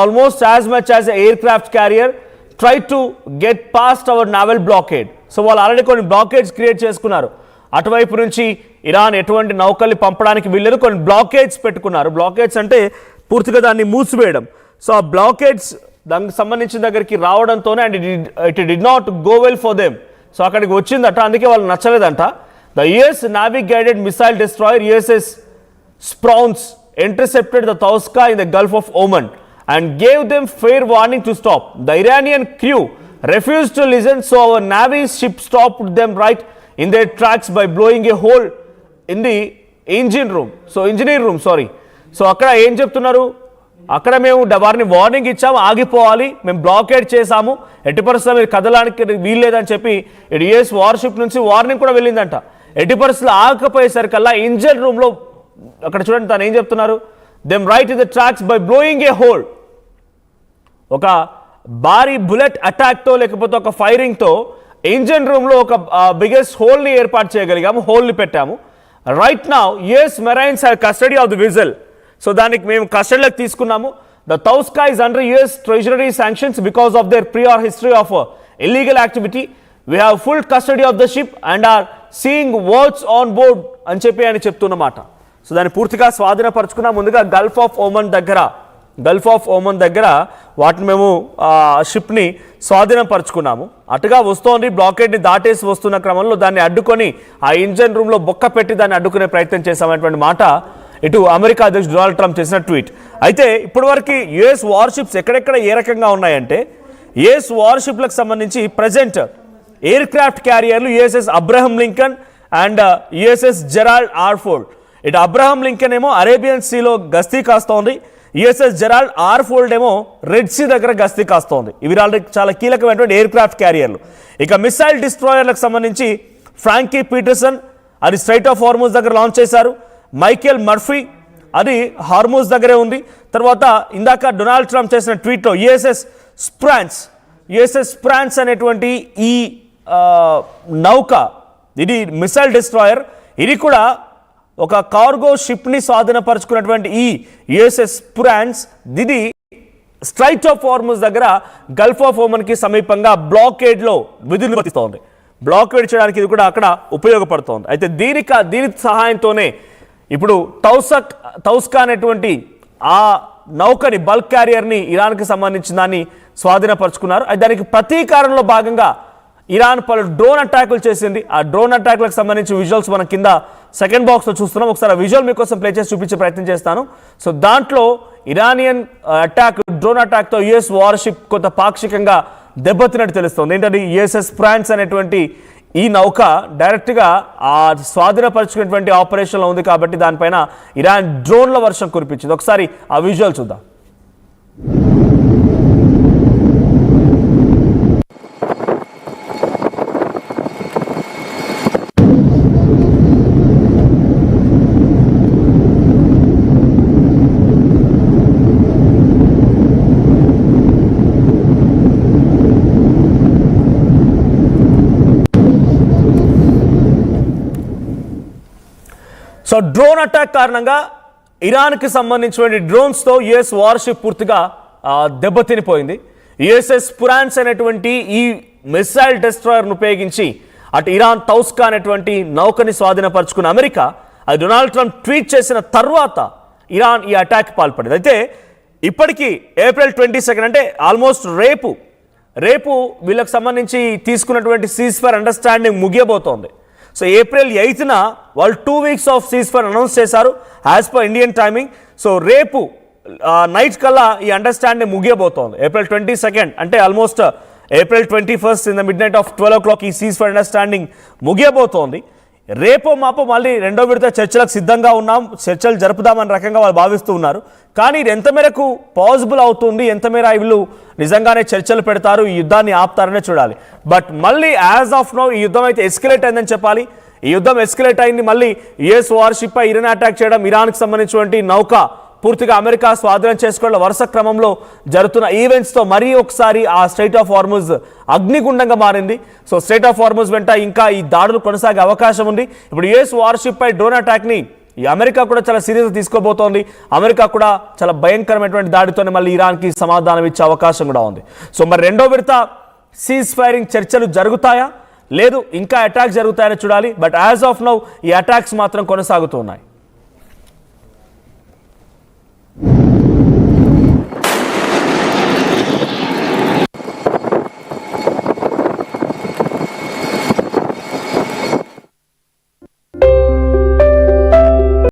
almost as much as an aircraft carrier tried to get past our naval blockade. So వాళ్ళు already కొన్ని బ్లాకేడ్స్ create చేసుకున్నారు. అటువైపు నుంచి Iran ఎటువంటి నౌకల్ని పంపడానికి వీళ్ళని కొన్ని బ్లాకేడ్స్ పెట్టుకున్నారు. బ్లాకేడ్స్ అంటే పూర్తిగా దాన్ని మూసివేయడం. సో ఆ బ్లాకేడ్స్ దానికి సంబంధించిన దగ్గరికి రావడంతోనే and it did not go well for them. So అక్కడికి వచ్చిందట, అందుకే వాళ్ళు నచ్చలేదంట. The US navy guided missile destroyer USS Sprouns intercepted the Tauska in the Gulf of Oman and gave them fair warning to stop. The Iranian crew refused to listen, so our Navy's ship stopped them right in their tracks by blowing a hole in the engineer room. So అక్కడ ఏం చెప్తున్నారు, అక్కడ మేము వారిని warning ఇచ్చాము, ఆగిపోవాలి, మేము blockade చేశాము, ఎట్టి పరిస్థితుల్లో మీరు కదలడానికి వీల్లేదని చెప్పి ఇటు యుఎస్ వార్షిప్ నుంచి వార్నింగ్ కూడా వెళ్ళిందంట. ఎట్టి పరిస్థితుల్లో ఆగకపోయేసరికల్లా ఇంజిన్ రూమ్లో అక్కడ చూడండి తను ఏం చెప్తున్నారు, them right in the tracks by blowing A whole. ఒక భారీ బుల్లెట్ అటాక్తో లేకపోతే ఒక ఫైరింగ్తో ఇంజిన్ రూమ్లో ఒక బిగ్గెస్ట్ హోల్ని ఏర్పాటు చేయగలిగాము, హోల్ని పెట్టాము. Right now US marines have custody of the whistle. So దానికి మేము కస్టడీలోకి తీసుకున్నాము. The Tauska is under US Treasury sanctions because of their prior history of illegal activity. We have full custody of the ship and are seeing what's on board అని చెప్పి ఆయన చెప్తున్నమాట. So దాన్ని పూర్తిగా స్వాధీనపరుచుకున్నాం. ముందుగా గల్ఫ్ ఆఫ్ ఓమన్ దగ్గర వాటిని మేము షిప్ని స్వాధీనపరుచుకున్నాము. అటుగా వస్తోంది, బ్లాకేడ్ని దాటేసి వస్తున్న క్రమంలో దాన్ని అడ్డుకొని ఆ ఇంజన్ రూమ్లో బొక్క పెట్టి దాన్ని అడ్డుకునే ప్రయత్నం చేశామనేటువంటి మాట ఇటు అమెరికా అధ్యక్షుడు డొనాల్డ్ ట్రంప్ చేసిన ట్వీట్. అయితే ఇప్పటివరకు యుఎస్ వార్షిప్స్ ఎక్కడెక్కడ ఏ రకంగా ఉన్నాయంటే, యుఎస్ వార్షిప్లకు సంబంధించి ప్రజెంట్ ఎయిర్క్రాఫ్ట్ క్యారియర్లు USS Abraham Lincoln and USS Gerald R Ford. ఇటు అబ్రహం లింకన్ ఏమో అరేబియన్ సీలో గస్తీ కాస్తోంది, USS జెరాల్డ్ ఆర్ ఫోర్డ్ ఏమో రెడ్ సీ దగ్గర గస్తీ కాస్తోంది. ఇవి చాలా కీలకమైనటువంటి ఎయిర్క్రాఫ్ట్ క్యారియర్లు. ఇక మిసైల్ డిస్ట్రాయర్లకు సంబంధించి ఫ్రాంకీ పీటర్సన్ అది స్ట్రైట్ ఆఫ్ హార్మూజ్ దగ్గర లాంచ్ చేశారు. మైకేల్ మర్ఫీ అది హార్మూజ్ దగ్గరే ఉంది. తర్వాత ఇందాక డొనాల్డ్ ట్రంప్ చేసిన ట్వీట్లో USS స్ప్రాన్స్ అనేటువంటి ఈ నౌక, ఇది మిసైల్ డిస్ట్రాయర్, ఇది కూడా ఒక కార్గో షిప్ని స్వాధీనపరుచుకున్నటువంటి ఈ USS స్ప్రాన్స్ ఇది స్ట్రైట్ ఆఫ్ హార్మూజ్ దగ్గర గల్ఫ్ ఆఫ్ ఓమన్కి సమీపంగా బ్లాకేడ్లో విధులు నిర్వర్తిస్తోంది. బ్లాకేడ్ చేయడానికి ఇది కూడా అక్కడ ఉపయోగపడుతోంది. అయితే దీని సహాయంతోనే ఇప్పుడు తౌస్కా అనేటువంటి ఆ నౌకని, బల్క్ క్యారియర్ని ఇరాన్కి సంబంధించిన దాన్ని స్వాధీనపరుచుకున్నారు. దానికి ప్రతీకారంలో భాగంగా ఇరాన్ పలు డ్రోన్ అటాకులు చేసింది. ఆ డ్రోన్ అటాక్లకు సంబంధించి విజువల్స్ మనం కింద సెకండ్ బాక్స్లో చూస్తున్నాం. ఒకసారి ఆ విజువల్ మీకోసం ప్లే చేసి చూపించే ప్రయత్నం చేస్తాను. సో దాంట్లో ఇరానియన్ డ్రోన్ అటాక్తో యుఎస్ వార్షిప్ కొంత పాక్షికంగా దెబ్బతిన్నట్టు తెలుస్తుంది. ఏంటంటే USS ఫ్రాన్స్ అనేటువంటి ఈ నౌక డైరెక్ట్గా ఆ స్వాధీనపరుచుకునేటువంటి ఆపరేషన్లో ఉంది కాబట్టి దానిపైన ఇరాన్ డ్రోన్ల వర్షం కురిపించింది. ఒకసారి ఆ విజువల్ చూద్దాం. సో డ్రోన్ అటాక్ కారణంగా ఇరాన్కి సంబంధించిన డ్రోన్స్తో యుఎస్ వార్షిప్ పూర్తిగా దెబ్బతినిపోయింది. USS స్ప్రాన్స్ అనేటువంటి ఈ మిసైల్ డిస్ట్రాయర్ను ఉపయోగించి అటు ఇరాన్ తౌస్కా అనేటువంటి నౌకని స్వాధీనపరుచుకున్న అమెరికా అది డొనాల్డ్ ట్రంప్ ట్వీట్ చేసిన తర్వాత ఇరాన్ ఈ అటాక్ పాల్పడింది. అయితే ఇప్పటికీ April 22 అంటే ఆల్మోస్ట్ రేపు వీళ్ళకి సంబంధించి తీసుకున్నటువంటి సీజ్ఫైర్ అండర్స్టాండింగ్ ముగియబోతోంది. సో April 8న వాళ్ళు 2 weeks ఆఫ్ సీజ్ఫైర్ అనౌన్స్ చేశారు as per Indian timing. So రేపు నైట్ కల్లా ఈ అండర్స్టాండింగ్ ముగియబోతోంది. April 22 అంటే almost April 21 in the mid knight of 12 o'clock ఈ సీజ్ఫైర్ అండర్స్టాండింగ్ ముగియబోతోంది. రేపో మాపో మళ్ళీ రెండో విడత చర్చలకు సిద్ధంగా ఉన్నాం, చర్చలు జరుపుదామని రకంగా వాళ్ళు భావిస్తూ ఉన్నారు. కానీ ఇది ఎంత మేరకు పాసిబుల్ అవుతుంది, ఎంత మేర వీళ్ళు నిజంగానే చర్చలు పెడతారు, ఈ యుద్ధాన్ని ఆపుతారనే చూడాలి. బట్ మళ్ళీ యాజ్ ఆఫ్ నౌ ఈ యుద్ధం అయితే ఎస్కలేట్ అయిందని చెప్పాలి. ఈ యుద్ధం ఎస్కలేట్ అయింది. మళ్ళీ యుఎస్ వార్షిప్ పై ఇరాన్ అటాక్ చేయడం, ఇరాన్కి సంబంధించినటువంటి నౌక పూర్తిగా అమెరికా స్వాధీనం చేసుకోవడం వరుస క్రమంలో జరుగుతున్న ఈవెంట్స్తో మరీ ఒకసారి ఆ స్ట్రైట్ ఆఫ్ హార్మూజ్ అగ్నిగుండంగా మారింది. సో స్ట్రైట్ ఆఫ్ హార్మూజ్ వెంట ఇంకా ఈ దాడులు కొనసాగే అవకాశం ఉంది. ఇప్పుడు యుఎస్ వార్షిప్ పై డ్రోన్ అటాక్ని ఈ అమెరికా కూడా చాలా సీరియస్గా తీసుకోబోతోంది. అమెరికా కూడా చాలా భయంకరమైనటువంటి దాడితోనే మళ్ళీ ఇరాన్కి సమాధానం ఇచ్చే అవకాశం కూడా ఉంది. సో మరి రెండో విడత సీజ్ ఫైరింగ్ చర్చలు జరుగుతాయా, లేదు ఇంకా అటాక్స్ జరుగుతాయని చూడాలి. బట్ యాజ్ ఆఫ్ నౌ ఈ అటాక్స్ మాత్రం కొనసాగుతున్నాయి.